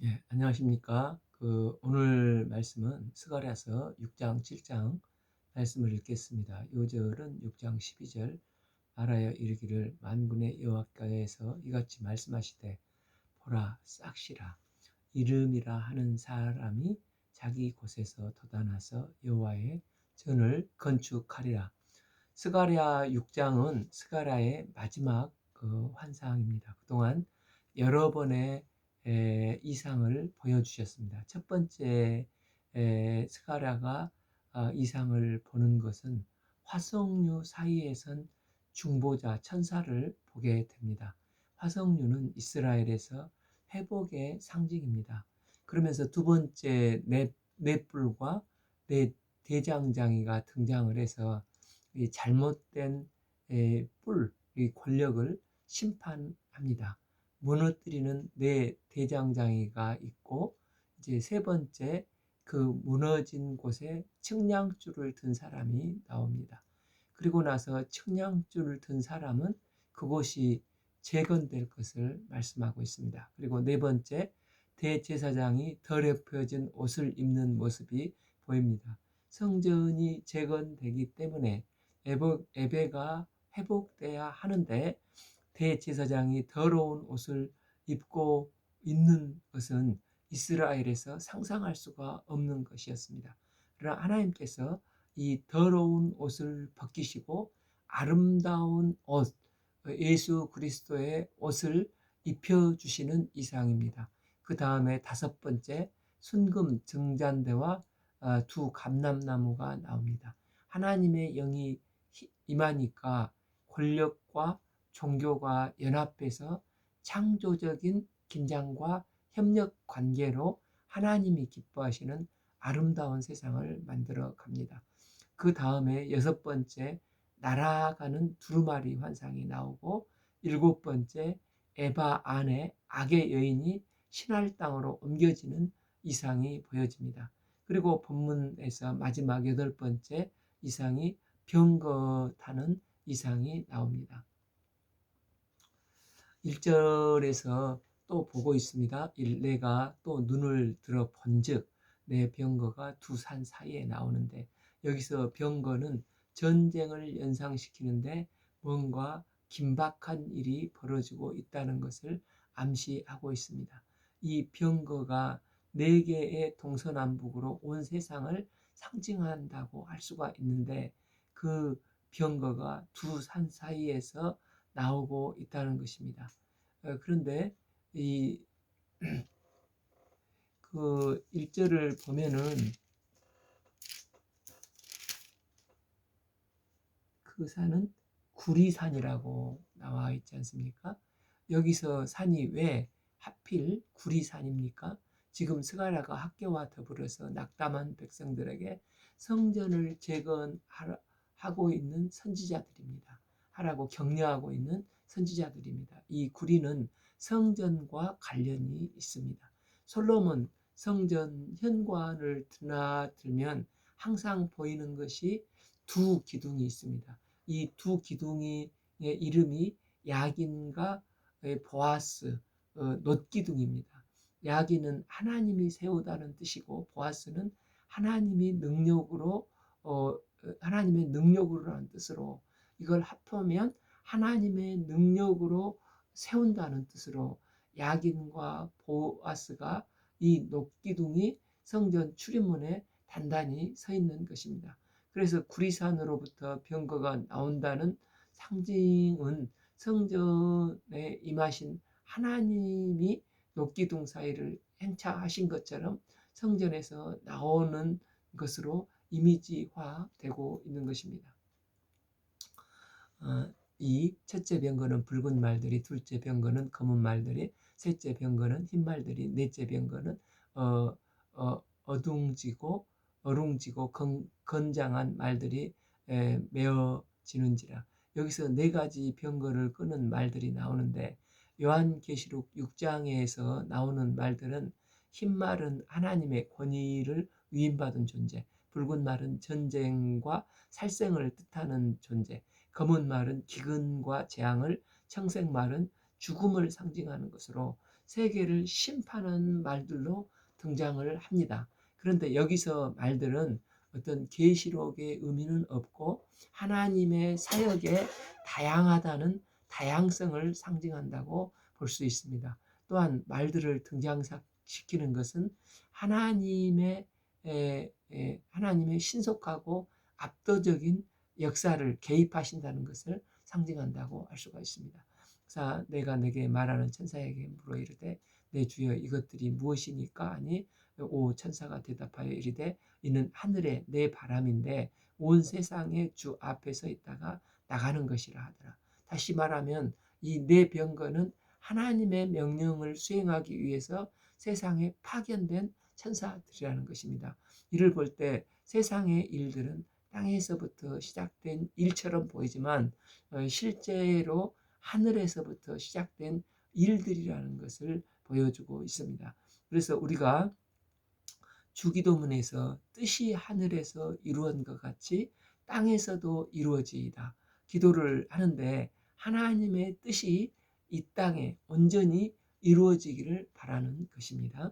예, 안녕하십니까. 오늘 말씀은 스가랴서 6장 7장 말씀을 읽겠습니다. 요절은 6장 12절 말하여 이르기를 만군의 여호와께서 이같이 말씀하시되 보라 싹시라 이름이라 하는 사람이 자기 곳에서 돋아나서 여호와의 전을 건축하리라. 스가랴 6장은 스가랴의 마지막 환상입니다. 그동안 여러 번의 이상을 보여주셨습니다. 첫 번째 스가랴가 이상을 보는 것은 화석류 사이에 선 중보자 천사를 보게 됩니다. 화석류는 이스라엘에서 회복의 상징입니다. 그러면서 두 번째 넷불과 넷 대장장이가 등장을 해서 이 잘못된 뿔, 이 권력을 심판합니다. 무너뜨리는 네 대장장이가 있고, 이제 세 번째 그 무너진 곳에 측량줄을 든 사람이 나옵니다. 그리고 나서 측량줄을 든 사람은 그곳이 재건될 것을 말씀하고 있습니다. 그리고 네 번째 대제사장이 더럽혀진 옷을 입는 모습이 보입니다. 성전이 재건되기 때문에 예배가 회복돼야 하는데 대제사장이 더러운 옷을 입고 있는 것은 이스라엘에서 상상할 수가 없는 것이었습니다. 그러나 하나님께서 이 더러운 옷을 벗기시고 아름다운 옷, 예수 그리스도의 옷을 입혀주시는 이상입니다. 그 다음에 다섯 번째 순금 정잔대와 두 감람나무가 나옵니다. 하나님의 영이 임하니까 권력과 종교가 연합해서 창조적인 긴장과 협력 관계로 하나님이 기뻐하시는 아름다운 세상을 만들어 갑니다. 그 다음에 여섯 번째 날아가는 두루마리 환상이 나오고, 일곱 번째 에바 안에 악의 여인이 신할 땅으로 옮겨지는 이상이 보여집니다. 그리고 본문에서 마지막 여덟 번째 이상이 병거 타는 이상이 나옵니다. 1절에서 또 보고 있습니다. 내가 또 눈을 들어 본즉 내 병거가 두 산 사이에 나오는데, 여기서 병거는 전쟁을 연상시키는데 뭔가 긴박한 일이 벌어지고 있다는 것을 암시하고 있습니다. 이 병거가 네 개의 동서남북으로 온 세상을 상징한다고 할 수가 있는데, 그 병거가 두 산 사이에서 나오고 있다는 것입니다. 그런데 이 그 1절을 보면은 그 산은 구리산이라고 나와 있지 않습니까? 여기서 산이 왜 하필 구리산입니까? 지금 스가랴가 학교와 더불어서 낙담한 백성들에게 성전을 재건하고 있는 선지자들입니다. 하라고 격려하고 있는 선지자들입니다. 이 구리는 성전과 관련이 있습니다. 솔로몬 성전 현관을 드나들면 항상 보이는 것이 두 기둥이 있습니다. 이 두 기둥의 이름이 야긴과 보아스, 놋기둥입니다. 야긴은 하나님이 세우다는 뜻이고, 보아스는 하나님이 능력으로 하나님의 능력으로라는 뜻으로, 이걸 합하면 하나님의 능력으로 세운다는 뜻으로 야긴과 보아스가 이 놋기둥이 성전 출입문에 단단히 서 있는 것입니다. 그래서 구리산으로부터 병거가 나온다는 상징은 성전에 임하신 하나님이 녹기둥 사이를 행차하신 것처럼 성전에서 나오는 것으로 이미지화되고 있는 것입니다. 이 첫째 병거는 붉은 말들이, 둘째 병거는 검은 말들이, 셋째 병거는 흰 말들이, 넷째 병거는 어둥지고 어룽지고 건장한 말들이 메어지는지라. 여기서 네 가지 병거를 끄는 말들이 나오는데, 요한계시록 6장에서 나오는 말들은 흰 말은 하나님의 권위를 위임받은 존재, 붉은 말은 전쟁과 살생을 뜻하는 존재, 검은 말은 기근과 재앙을, 청색 말은 죽음을 상징하는 것으로 세계를 심판하는 말들로 등장을 합니다. 그런데 여기서 말들은 어떤 계시록의 의미는 없고 하나님의 사역의 다양하다는 다양성을 상징한다고 볼 수 있습니다. 또한 말들을 등장시키는 것은 하나님의 하나님의 신속하고 압도적인 역사를 개입하신다는 것을 상징한다고 할 수가 있습니다. 그래서 내가 내게 말하는 천사에게 물어 이르되 내 주여 이것들이 무엇이니까 하니 오 천사가 대답하여 이르되 이는 하늘의 내 바람인데 온 세상의 주 앞에 서 있다가 나가는 것이라 하더라. 다시 말하면 이 내 병거는 하나님의 명령을 수행하기 위해서 세상에 파견된 천사들이라는 것입니다. 이를 볼 때 세상의 일들은 땅에서부터 시작된 일처럼 보이지만 실제로 하늘에서부터 시작된 일들이라는 것을 보여주고 있습니다. 그래서 우리가 주기도문에서 뜻이 하늘에서 이루어진 것 같이 땅에서도 이루어지이다 기도를 하는데 하나님의 뜻이 이 땅에 온전히 이루어지기를 바라는 것입니다.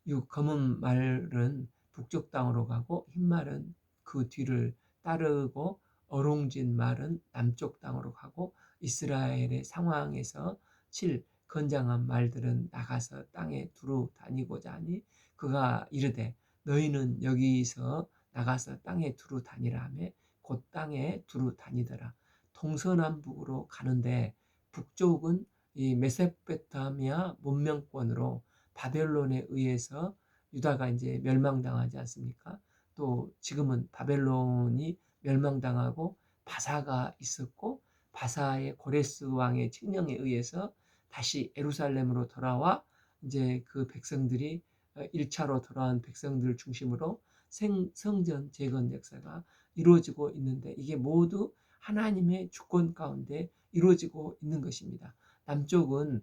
이 검은 말은 북쪽 땅으로 가고 흰 말은 그 뒤를 따르고 어롱진 말은 남쪽 땅으로 가고 이스라엘의 상황에서 7 건장한 말들은 나가서 땅에 두루 다니고자 하니 그가 이르되 너희는 여기서 나가서 땅에 두루 다니라 하며 곧 땅에 두루 다니더라. 동서남북으로 가는데 북쪽은 이 메소포타미아 문명권으로 바벨론에 의해서 유다가 이제 멸망당하지 않습니까? 또 지금은 바벨론이 멸망당하고 바사가 있었고 바사의 고레스 왕의 칙령에 의해서 다시 예루살렘으로 돌아와 이제 그 백성들이 1차로 돌아온 백성들을 중심으로 성전 재건 역사가 이루어지고 있는데 이게 모두 하나님의 주권 가운데 이루어지고 있는 것입니다. 남쪽은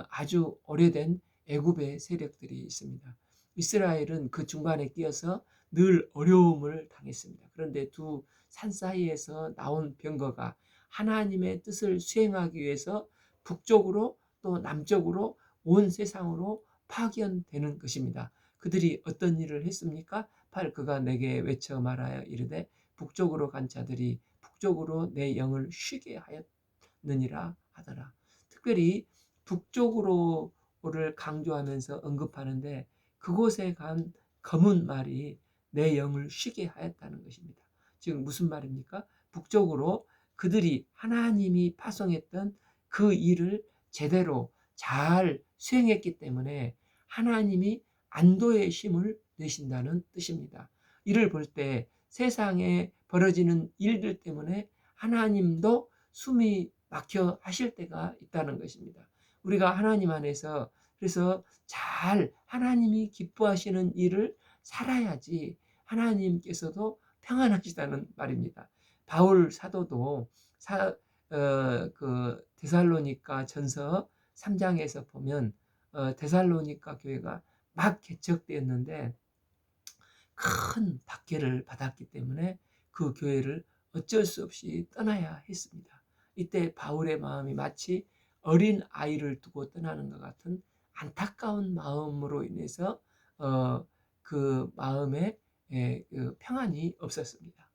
아주 오래된 애굽의 세력들이 있습니다. 이스라엘은 그 중간에 끼어서 늘 어려움을 당했습니다. 그런데 두 산 사이에서 나온 병거가 하나님의 뜻을 수행하기 위해서 북쪽으로 또 남쪽으로 온 세상으로 파견되는 것입니다. 그들이 어떤 일을 했습니까? 그가 내게 외쳐 말하여 이르되 북쪽으로 간 자들이 북쪽으로 내 영을 쉬게 하였느니라 하더라. 특별히 북쪽으로를 강조하면서 언급하는데 그곳에 간 검은 말이 내 영을 쉬게 하였다는 것입니다. 즉 무슨 말입니까? 북쪽으로 그들이 하나님이 파송했던 그 일을 제대로 잘 수행했기 때문에 하나님이 안도의 쉼을 내신다는 뜻입니다. 이를 볼 때 세상에 벌어지는 일들 때문에 하나님도 숨이 막혀 하실 때가 있다는 것입니다. 우리가 하나님 안에서 그래서 잘 하나님이 기뻐하시는 일을 살아야지 하나님께서도 평안하시다는 말입니다. 바울 사도도 그 데살로니가 전서 3장에서 보면 데살로니가 교회가 막 개척되었는데 큰 박해를 받았기 때문에 그 교회를 어쩔 수 없이 떠나야 했습니다. 이때 바울의 마음이 마치 어린 아이를 두고 떠나는 것 같은 안타까운 마음으로 인해서 그 마음에 그 평안이 없었습니다.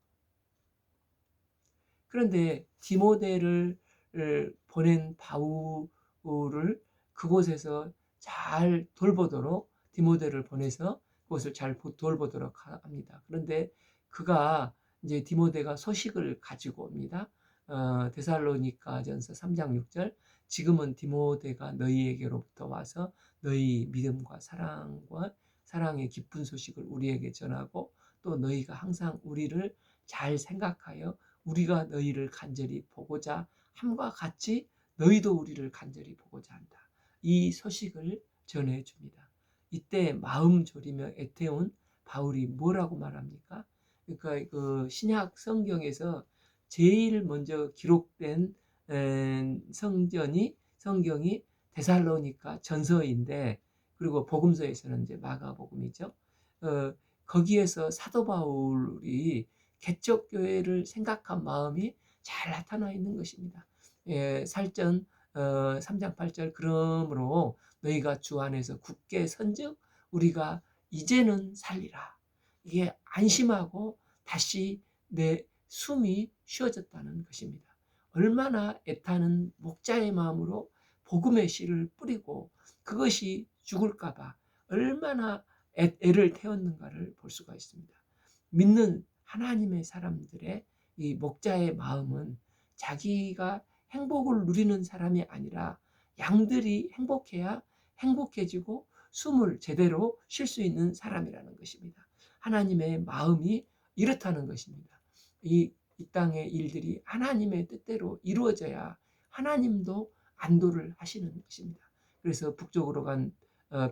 그런데 디모데를 보낸 바울을 그곳에서 잘 돌보도록 디모데를 보내서 그것을 잘 돌보도록 합니다. 그런데 그가 이제 디모데가 소식을 가지고 옵니다. 데살로니가전서 3장 6절 지금은 디모데가 너희에게로부터 와서 너희 믿음과 사랑의 기쁜 소식을 우리에게 전하고 또 너희가 항상 우리를 잘 생각하여 우리가 너희를 간절히 보고자 함과 같이 너희도 우리를 간절히 보고자 한다. 이 소식을 전해줍니다. 이때 마음 졸이며 애태운 바울이 뭐라고 말합니까? 그러니까 그 신약 성경에서 제일 먼저 기록된 성경이 데살로니가 전서인데 그리고 복음서에서는 이제 마가복음이죠. 거기에서 사도 바울이 개척 교회를 생각한 마음이 잘 나타나 있는 것입니다. 살전 3장 8절 그러므로 너희가 주 안에서 굳게 선즉 우리가 이제는 살리라. 이게 안심하고 다시 내 숨이 쉬어졌다는 것입니다. 얼마나 애타는 목자의 마음으로 복음의 씨를 뿌리고 그것이 죽을까 봐 얼마나 애를 태웠는가를 볼 수가 있습니다. 믿는 하나님의 사람들의 이 목자의 마음은 자기가 행복을 누리는 사람이 아니라 양들이 행복해야 행복해지고 숨을 제대로 쉴 수 있는 사람이라는 것입니다. 하나님의 마음이 이렇다는 것입니다. 이 땅의 일들이 하나님의 뜻대로 이루어져야 하나님도 안도를 하시는 것입니다. 그래서 북쪽으로 간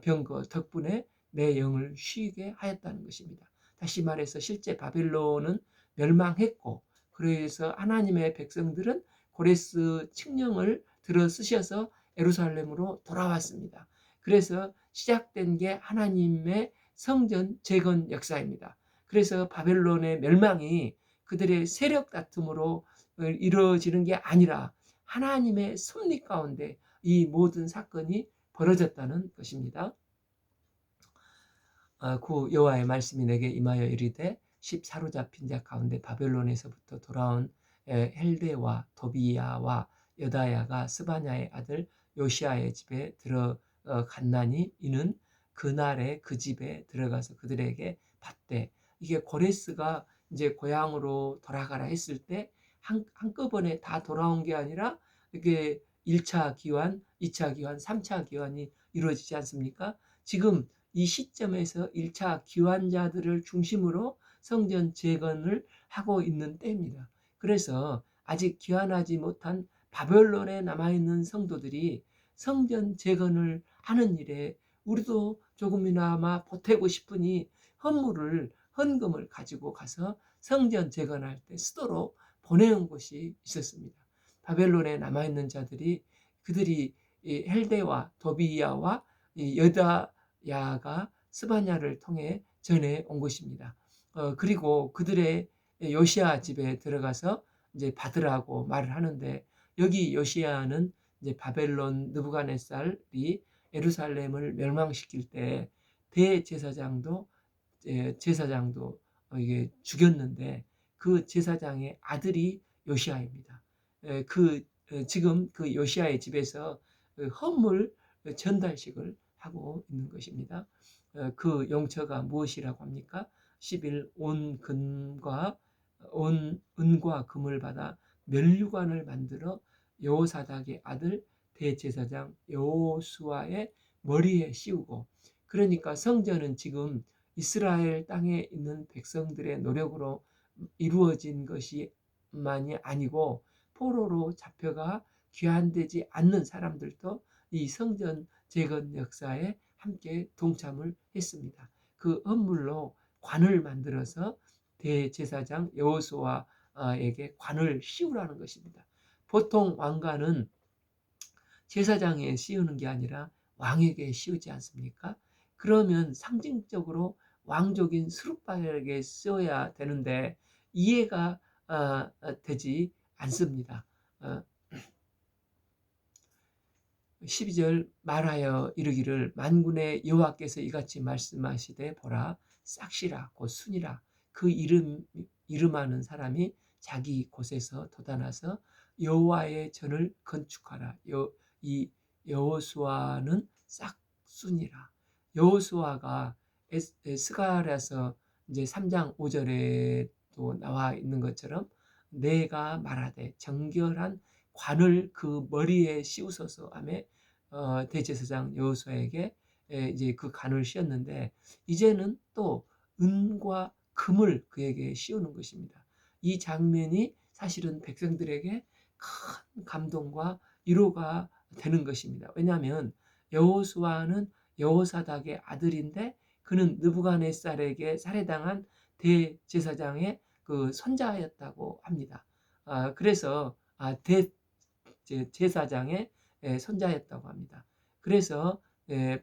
병거 덕분에 내 영을 쉬게 하였다는 것입니다. 다시 말해서 실제 바벨론은 멸망했고 그래서 하나님의 백성들은 고레스 칙령을 들어 쓰셔서 예루살렘으로 돌아왔습니다. 그래서 시작된 게 하나님의 성전 재건 역사입니다. 그래서 바벨론의 멸망이 그들의 세력 다툼으로 이루어지는 게 아니라 하나님의 섭리 가운데 이 모든 사건이 벌어졌다는 것입니다. 구 여호와의 말씀이 내게 임하여 이르되 사로잡힌 자 가운데 바벨론에서부터 돌아온 헬데와 도비야와 여다야가 스바냐의 아들 요시아의 집에 들어갔나니 이는 그날에 그 집에 들어가서 그들에게 받되 이게 고레스가 이제 고향으로 돌아가라 했을 때 한꺼번에 다 돌아온 게 아니라 이게 1차 기환, 2차 기환, 3차 기환이 이루어지지 않습니까? 지금 이 시점에서 1차 기환자들을 중심으로 성전 재건을 하고 있는 때입니다. 그래서 아직 기환하지 못한 바벨론에 남아있는 성도들이 성전 재건을 하는 일에 우리도 조금이나마 보태고 싶으니 헌금을 가지고 가서 성전 재건할 때 쓰도록 보내온 곳이 있었습니다. 바벨론에 남아있는 자들이 그들이 헬데와 도비야와 여다야가 스바냐를 통해 전해 온 것입니다. 그리고 그들의 요시야 집에 들어가서 이제 받으라고 말을 하는데 여기 요시야는 이제 바벨론 느부갓네살이 예루살렘을 멸망시킬 때 대제사장도 이게 죽였는데 그 제사장의 아들이 요시야입니다. 지금 그 요시야의 집에서 헌물 전달식을 하고 있는 것입니다. 그 용처가 무엇이라고 합니까? 10일 온 은과 금을 받아 멸류관을 만들어 여호사닥의 아들 대제사장 여호수아의 머리에 씌우고 그러니까 성전은 지금 이스라엘 땅에 있는 백성들의 노력으로 이루어진 것이만이 아니고 포로로 잡혀가 귀환되지 않는 사람들도 이 성전 재건 역사에 함께 동참을 했습니다. 그 헌물로 관을 만들어서 대제사장 여호수아에게 관을 씌우라는 것입니다. 보통 왕관은 제사장에 씌우는 게 아니라 왕에게 씌우지 않습니까? 그러면 상징적으로 왕족인 스룹바벨에게 씌워야 되는데 이해가 되지 않습니다. 12절 말하여 이르기를 만군의 여호와께서 이같이 말씀하시되 보라 싹시라 곧 순이라 그 이름하는 사람이 자기 곳에서 돋아나서 여호와의 전을 건축하라. 이 여호수아는 싹순이라. 여호수아가 스가랴서 이제 3장 5절에도 나와 있는 것처럼 내가 말하되 정결한 관을 그 머리에 씌우소서 하며 대제사장 여호수아에게 이제 그 관을 씌웠는데 이제는 또 은과 금을 그에게 씌우는 것입니다. 이 장면이 사실은 백성들에게 큰 감동과 위로가 되는 것입니다. 왜냐하면 여호수아는 여호사닥의 아들인데 그는 느부갓네살에게 살해당한 대제사장의 그 손자였다고 합니다. 그래서 제사장의 손자였다고 합니다. 그래서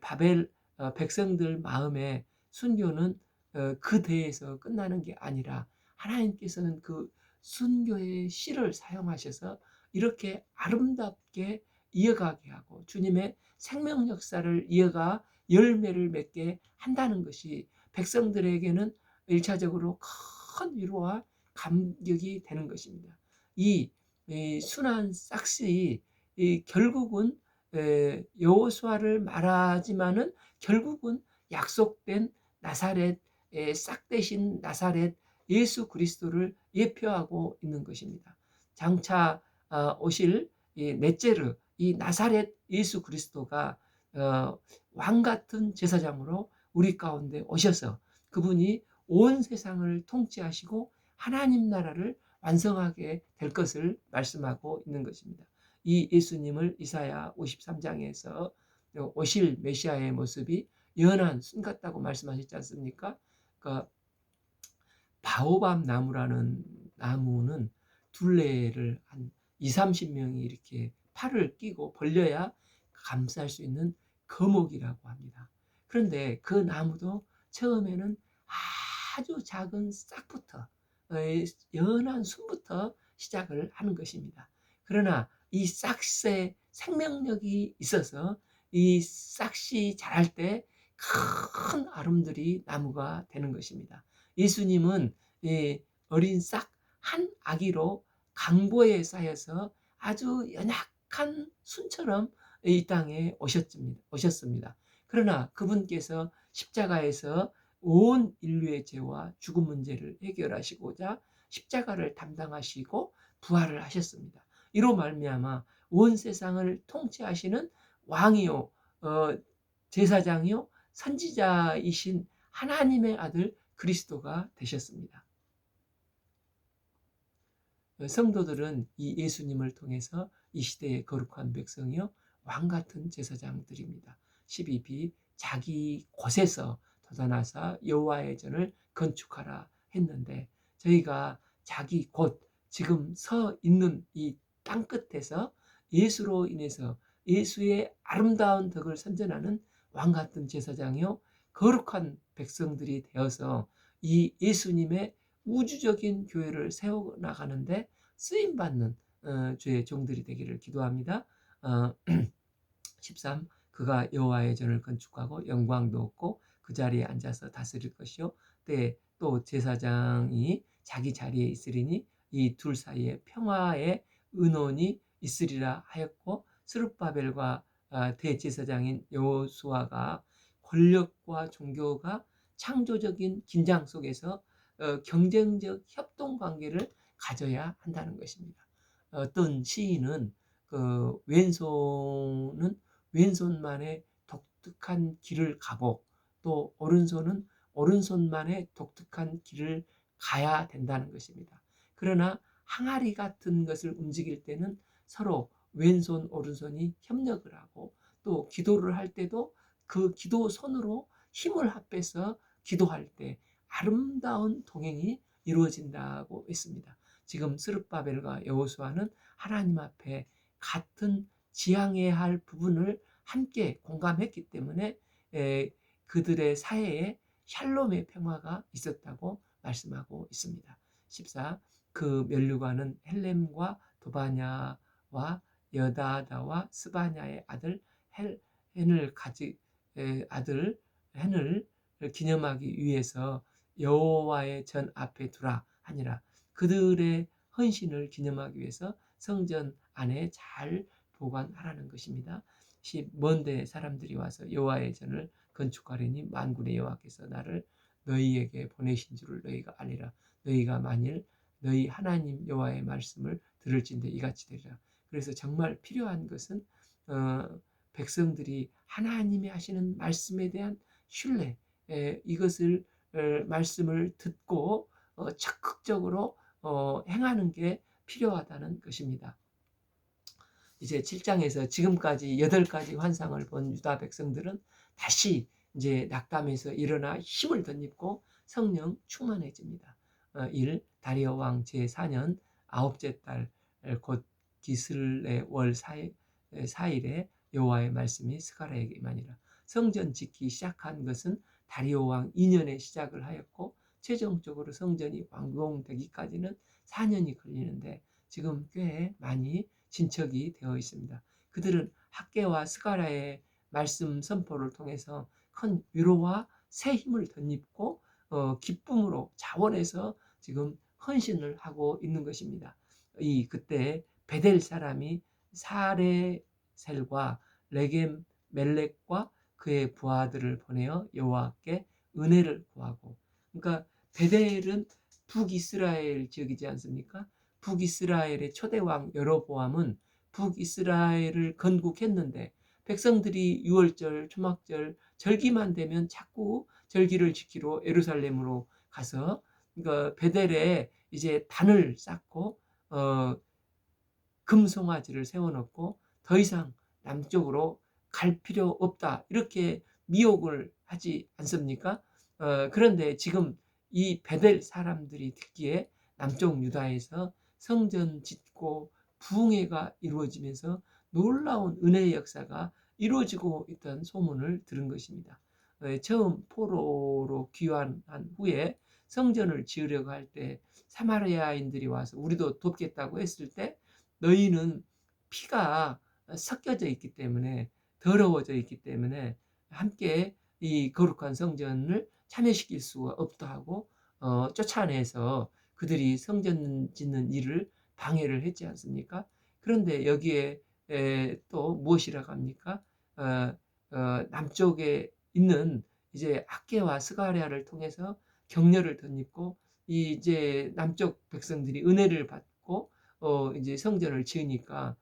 바벨 백성들 마음에 순교는 그 대에서 끝나는 게 아니라 하나님께서는 그 순교의 씨를 사용하셔서 이렇게 아름답게 이어가게 하고 주님의 생명 역사를 이어가 열매를 맺게 한다는 것이 백성들에게는 1차적으로 큰 위로와 감격이 되는 것입니다. 이 순한 싹시 결국은 여호수아를 말하지만은 결국은 약속된 나사렛 싹 대신 나사렛 예수 그리스도를 예표하고 있는 것입니다. 장차 오실 넷째로 이 나사렛 예수 그리스도가 왕 같은 제사장으로 우리 가운데 오셔서 그분이 온 세상을 통치하시고 하나님 나라를 완성하게 될 것을 말씀하고 있는 것입니다. 이 예수님을 이사야 53장에서 오실 메시아의 모습이 연한 순 같다고 말씀하셨지 않습니까? 그 바오밤 나무라는 나무는 둘레를 한 2, 30명이 이렇게 팔을 끼고 벌려야 감쌀 수 있는 거목이라고 합니다. 그런데 그 나무도 처음에는 아주 작은 싹부터 연한 순부터 시작을 하는 것입니다. 그러나 이 싹새 생명력이 있어서 이 싹이 자랄 때 큰 아름들이 나무가 되는 것입니다. 예수님은 어린 싹 한 아기로 강보에 쌓여서 아주 연약한 순처럼 이 땅에 오셨습니다. 그러나 그분께서 십자가에서 온 인류의 죄와 죽음 문제를 해결하시고자 십자가를 담당하시고 부활을 하셨습니다. 이로 말미암아 온 세상을 통치하시는 왕이요 제사장이요 선지자이신 하나님의 아들 그리스도가 되셨습니다. 성도들은 이 예수님을 통해서 이 시대의 거룩한 백성이요 왕 같은 제사장들입니다. 12b 자기 곳에서 돋아나사 여호와의 전을 건축하라 했는데 저희가 자기 곳 지금 서 있는 이 땅끝에서 예수로 인해서 예수의 아름다운 덕을 선전하는 왕 같은 제사장이요 거룩한 백성들이 되어서 이 예수님의 우주적인 교회를 세워나가는데 쓰임받는 주의 종들이 되기를 기도합니다. 13. 그가 여호와의 전을 건축하고 영광도 얻고 그 자리에 앉아서 다스릴 것이요 또 제사장이 자기 자리에 있으리니 이 둘 사이에 평화의 은원이 있으리라 하였고 스룹바벨과 대제사장인 여호수아가 권력과 종교가 창조적인 긴장 속에서 경쟁적 협동 관계를 가져야 한다는 것입니다. 어떤 시인은 그 왼손은 왼손만의 독특한 길을 가고 또 오른손은 오른손만의 독특한 길을 가야 된다는 것입니다. 그러나 항아리 같은 것을 움직일 때는 서로 왼손 오른손이 협력을 하고 또 기도를 할 때도 그 기도 손으로 힘을 합해서 기도할 때 아름다운 동행이 이루어진다고 했습니다. 지금 스룹바벨과 여호수아는 하나님 앞에 같은 지향해야 할 부분을 함께 공감했기 때문에 그들의 사이에 샬롬의 평화가 있었다고 말씀하고 있습니다. 14. 그 면류관은 헬렘과 도바냐와 여다다와 스바냐의 아들 헨을 기념하기 위해서 여호와의 전 앞에 두라 하니라. 그들의 헌신을 기념하기 위해서 성전 안에 잘 보관하라는 것입니다. 먼데 사람들이 와서 여호와의 전을 건축하려니 만군의 여호와께서 나를 너희에게 보내신 줄을 너희가 알리라. 너희가 만일 너희 하나님 여호와의 말씀을 들을진대 이같이 되리라. 그래서 정말 필요한 것은 백성들이 하나님이 하시는 말씀에 대한 신뢰, 이것을 말씀을 듣고 적극적으로 행하는 게 필요하다는 것입니다. 이제 7장에서 지금까지 8가지 환상을 본 유다 백성들은 다시 이제 낙담해서 일어나 힘을 덧입고 성령 충만해집니다. 1. 다리오 왕 제4년 9째 달 곧 기슬레 월 4일에 여호와의 말씀이 스가랴에게 임하니라. 성전 짓기 시작한 것은 다리오 왕 2년에 시작을 하였고 최종적으로 성전이 완공되기까지는 4년이 걸리는데 지금 꽤 많이 진척이 되어 있습니다. 그들은 학개와 스가랴의 말씀 선포를 통해서 큰 위로와 새 힘을 덧입고 기쁨으로 자원해서 지금 헌신을 하고 있는 것입니다. 이 그때 베델 사람이 사레셀과 레겜 멜렉과 그의 부하들을 보내어 여호와께 은혜를 구하고, 그러니까 베델은 북이스라엘 지역이지 않습니까? 북이스라엘의 초대 왕 여로보암은 북이스라엘을 건국했는데 백성들이 유월절, 초막절, 절기만 되면 자꾸 절기를 지키러 예루살렘으로 가서 그러니까 베델에 이제 단을 쌓고 금송아지를 세워놓고 더 이상 남쪽으로 갈 필요 없다, 이렇게 미혹을 하지 않습니까? 그런데 지금 이 베델 사람들이 듣기에 남쪽 유다에서 성전 짓고 부흥회가 이루어지면서 놀라운 은혜의 역사가 이루어지고 있다는 소문을 들은 것입니다. 처음 포로로 귀환한 후에 성전을 지으려고 할 때 사마리아인들이 와서 우리도 돕겠다고 했을 때 너희는 피가 섞여져 있기 때문에, 더러워져 있기 때문에 함께 이 거룩한 성전을 참여시킬 수가 없다 하고 쫓아내서 그들이 성전 짓는 일을 방해를 했지 않습니까? 그런데 여기에 또 무엇이라고 합니까? 남쪽에 있는 이제 학개와 스가랴를 통해서 격려를 덧입고 이제 남쪽 백성들이 은혜를 받고 이제 성전을 지으니까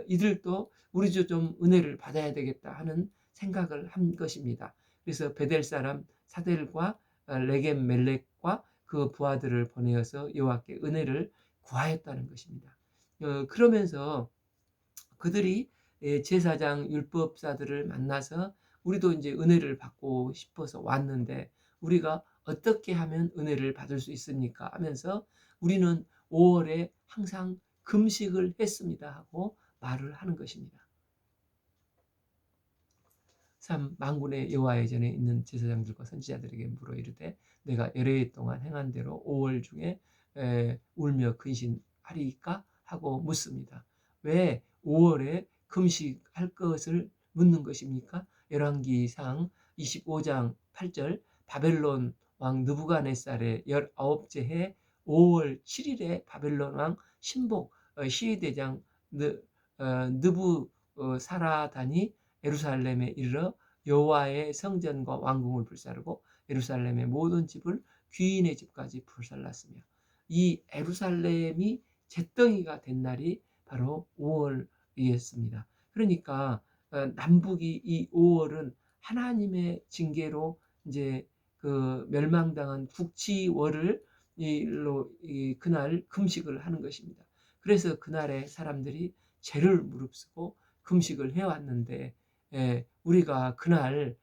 이들도 우리도 좀 은혜를 받아야 되겠다 하는 생각을 한 것입니다. 그래서 베델 사람 사델과 레겜 멜렉과 그 부하들을 보내어서 여호와께 은혜를 구하였다는 것입니다. 그러면서 그들이 제사장 율법사들을 만나서 우리도 이제 은혜를 받고 싶어서 왔는데 우리가 어떻게 하면 은혜를 받을 수 있습니까? 하면서 우리는 5월에 항상 금식을 했습니다 하고 말을 하는 것입니다. 참 만군의 여호와의 전에 있는 제사장들과 선지자들에게 물어 이르되 내가 여러 해 동안 행한 대로 5월 중에 울며 근신하리까 하고 묻습니다. 왜 5월에 금식할 것을 묻는 것입니까? 열왕기상 25장 8절 바벨론 왕 느부갓네살의 19째 해 5월 7일에 바벨론 왕 신복 시위대장 느부사라단이 예루살렘에 이르러 여호와의 성전과 왕궁을 불사르고 예루살렘의 모든 집을 귀인의 집까지 불살랐으며, 이 예루살렘이 잿덩이가 된 날이 바로 5월이었습니다. 그러니까 남북이 이 5월은 하나님의 징계로 이제 그 멸망당한 국치월을 일로 그날 금식을 하는 것입니다. 그래서 그날에 사람들이 죄를 무릅쓰고 금식을 해왔는데 우리가 그날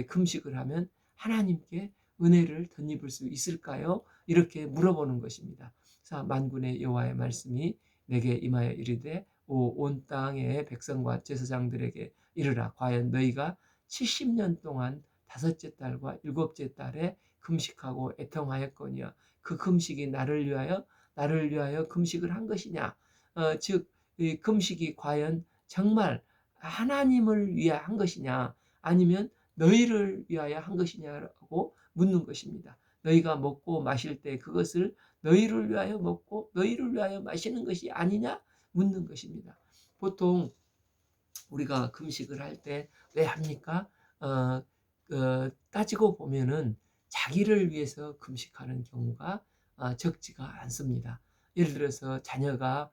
금식을 하면 하나님께 은혜를 덧입을 수 있을까요? 이렇게 물어보는 것입니다. 만군의 여호와의 말씀이 내게 임하여 이르되 온 땅의 백성과 제사장들에게 이르라. 과연 너희가 70년 동안 다섯째 달과 일곱째 달에 금식하고 애통하였거니와 그 금식이 나를 위하여 금식을 한 것이냐? 즉 이 금식이 과연 정말 하나님을 위하여 한 것이냐 아니면 너희를 위하여 한 것이냐라고 묻는 것입니다. 너희가 먹고 마실 때 그것을 너희를 위하여 먹고 너희를 위하여 마시는 것이 아니냐 묻는 것입니다. 보통 우리가 금식을 할 때 왜 합니까? 따지고 보면은 자기를 위해서 금식하는 경우가 적지가 않습니다. 예를 들어서 자녀가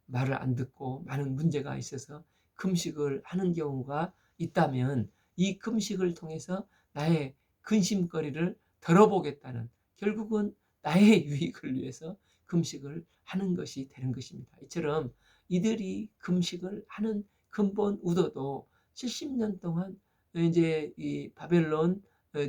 말을 안 듣고 많은 문제가 있어서 금식을 하는 경우가 있다면 이 금식을 통해서 나의 근심거리를 덜어보겠다는, 결국은 나의 유익을 위해서 금식을 하는 것이 되는 것입니다. 이처럼 이들이 금식을 하는 근본 의도도 70년 동안 이제 이 바벨론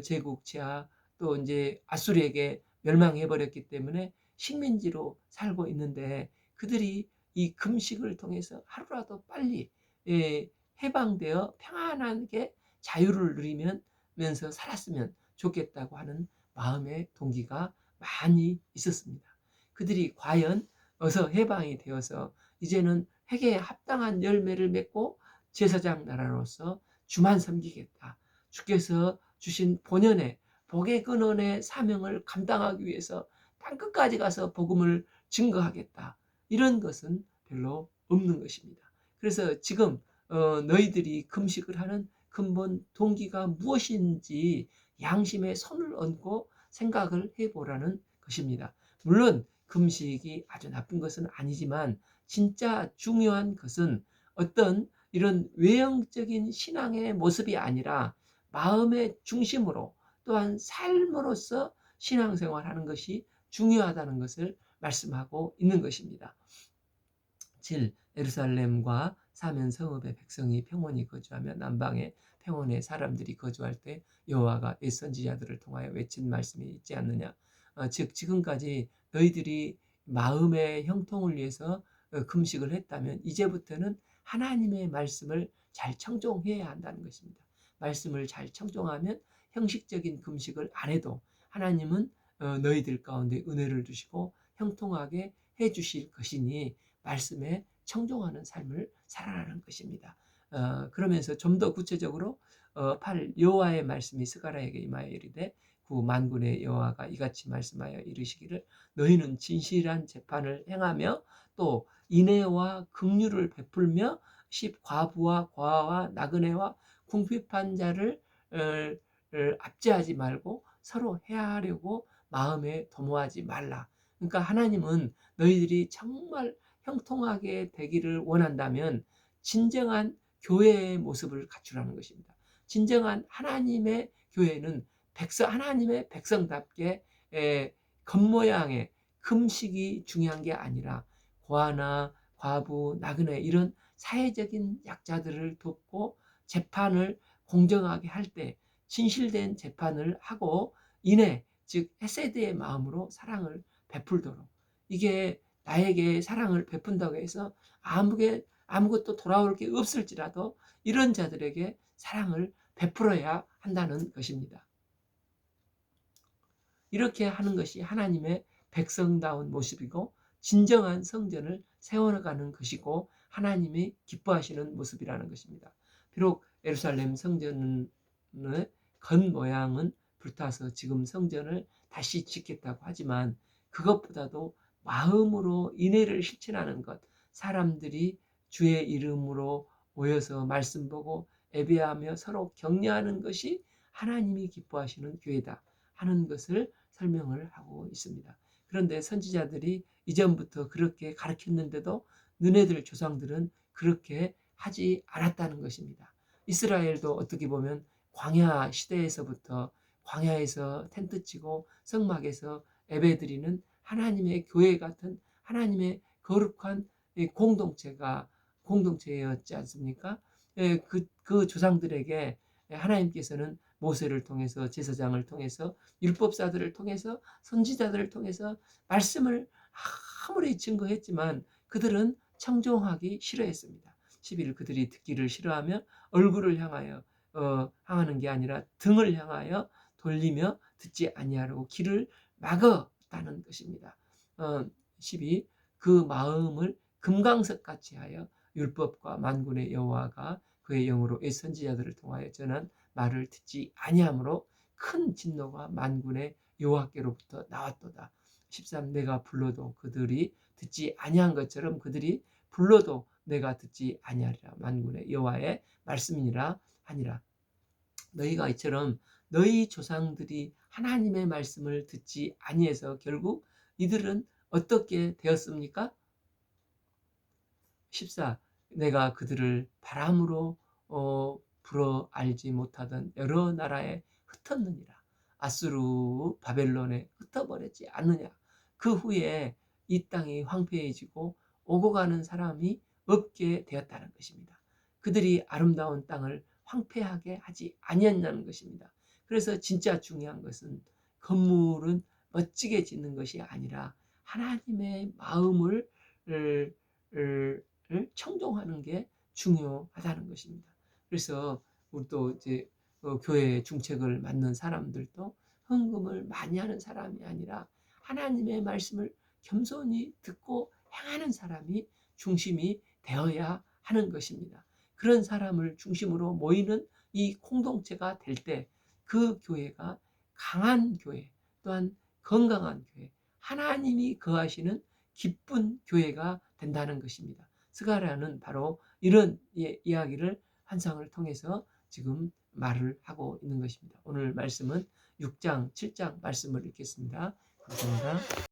제국자 또 이제 아수르에게 멸망해 버렸기 때문에 식민지로 살고 있는데 그들이 이 금식을 통해서 하루라도 빨리 해방되어 평안하게 자유를 누리면서 살았으면 좋겠다고 하는 마음의 동기가 많이 있었습니다. 그들이 과연 어서 해방이 되어서 이제는 회개에 합당한 열매를 맺고 제사장 나라로서 주만 섬기겠다. 주께서 주신 본연의 복의 근원의 사명을 감당하기 위해서 땅끝까지 가서 복음을 증거하겠다. 이런 것은 별로 없는 것입니다. 그래서 지금 너희들이 금식을 하는 근본 동기가 무엇인지 양심에 손을 얹고 생각을 해보라는 것입니다. 물론 금식이 아주 나쁜 것은 아니지만 진짜 중요한 것은 어떤 이런 외형적인 신앙의 모습이 아니라 마음의 중심으로 또한 삶으로서 신앙생활하는 것이 중요하다는 것을 말씀하고 있는 것입니다. 7. 예루살렘과 사면 성읍의 백성이 평온히 거주하며 남방의 평온의 사람들이 거주할 때 여호와가 옛 선지자들을 통하여 외친 말씀이 있지 않느냐. 즉 지금까지 너희들이 마음의 형통을 위해서 금식을 했다면 이제부터는 하나님의 말씀을 잘 청종해야 한다는 것입니다. 말씀을 잘 청종하면 형식적인 금식을 안 해도 하나님은 너희들 가운데 은혜를 주시고 형통하게 해 주실 것이니 말씀에 청종하는 삶을 살아가는 것입니다. 그러면서 좀 더 구체적으로 8. 여호와의 말씀이 스가랴에게 임하여 이르되 구 만군의 여호와가 이같이 말씀하여 이르시기를 너희는 진실한 재판을 행하며 또 인애와 긍휼을 베풀며 과부와 과와 나그네와 궁핍한 자를 압제하지 말고 서로 해하려고 마음에 도모하지 말라. 그러니까 하나님은 너희들이 정말 형통하게 되기를 원한다면 진정한 교회의 모습을 갖추라는 것입니다. 진정한 하나님의 교회는 하나님의 백성답게 겉모양의 금식이 중요한 게 아니라 고아나 과부, 나그네 이런 사회적인 약자들을 돕고 재판을 공정하게 할 때 진실된 재판을 하고 인애, 즉 헤세드의 마음으로 사랑을 베풀도록 이게 나에게 사랑을 베푼다고 해서 아무것도 돌아올 게 없을지라도 이런 자들에게 사랑을 베풀어야 한다는 것입니다. 이렇게 하는 것이 하나님의 백성다운 모습이고 진정한 성전을 세워가는 것이고 하나님이 기뻐하시는 모습이라는 것입니다. 비록 예루살렘 성전의 겉모양은 불타서 지금 성전을 다시 짓겠다고 하지만 그것보다도 마음으로 인애를 실천하는 것, 사람들이 주의 이름으로 모여서 말씀 보고 예배하며 서로 격려하는 것이 하나님이 기뻐하시는 교회다 하는 것을 설명을 하고 있습니다. 그런데 선지자들이 이전부터 그렇게 가르쳤는데도 너네들 조상들은 그렇게 하지 않았다는 것입니다. 이스라엘도 어떻게 보면 광야 시대에서부터 광야에서 텐트 치고 성막에서 예배드리는 하나님의 교회 같은 하나님의 거룩한 공동체였지 않습니까? 그 조상들에게 하나님께서는 모세를 통해서 제사장을 통해서 율법사들을 통해서 선지자들을 통해서 말씀을 아무리 증거했지만 그들은 청종하기 싫어했습니다. 11. 그들이 듣기를 싫어하며 얼굴을 향하여 향하는 게 아니라 등을 향하여 돌리며 듣지 아니하려고 길을 막았다는 것입니다. 12. 그 마음을 금강석같이 하여 율법과 만군의 여호와가 그의 영으로 옛 선지자들을 통하여 전한 말을 듣지 아니하므로 큰 진노가 만군의 여호와께로부터 나왔도다. 13. 내가 불러도 그들이 듣지 아니한 것처럼 그들이 불러도 내가 듣지 아니하리라. 만군의 여호와의 말씀이니라 하니라. 너희가 이처럼 너희 조상들이 하나님의 말씀을 듣지 아니해서 결국 이들은 어떻게 되었습니까? 14. 내가 그들을 바람으로 불어 알지 못하던 여러 나라에 흩었느니라. 아수르 바벨론에 흩어버렸지 않느냐. 그 후에 이 땅이 황폐해지고 오고 가는 사람이 없게 되었다는 것입니다. 그들이 아름다운 땅을 황폐하게 하지 아니었냐는 것입니다. 그래서 진짜 중요한 것은 건물은 멋지게 짓는 것이 아니라 하나님의 마음을 청종하는 게 중요하다는 것입니다. 그래서 우리 또 이제 교회 중책을 맡는 사람들도 헌금을 많이 하는 사람이 아니라 하나님의 말씀을 겸손히 듣고 행하는 사람이 중심이 되어야 하는 것입니다. 그런 사람을 중심으로 모이는 이 공동체가 될 때 그 교회가 강한 교회, 또한 건강한 교회, 하나님이 거하시는 기쁜 교회가 된다는 것입니다. 스가랴는 바로 이런 이야기를 환상을 통해서 지금 말을 하고 있는 것입니다. 오늘 말씀은 6장, 7장 말씀을 읽겠습니다. 감사합니다.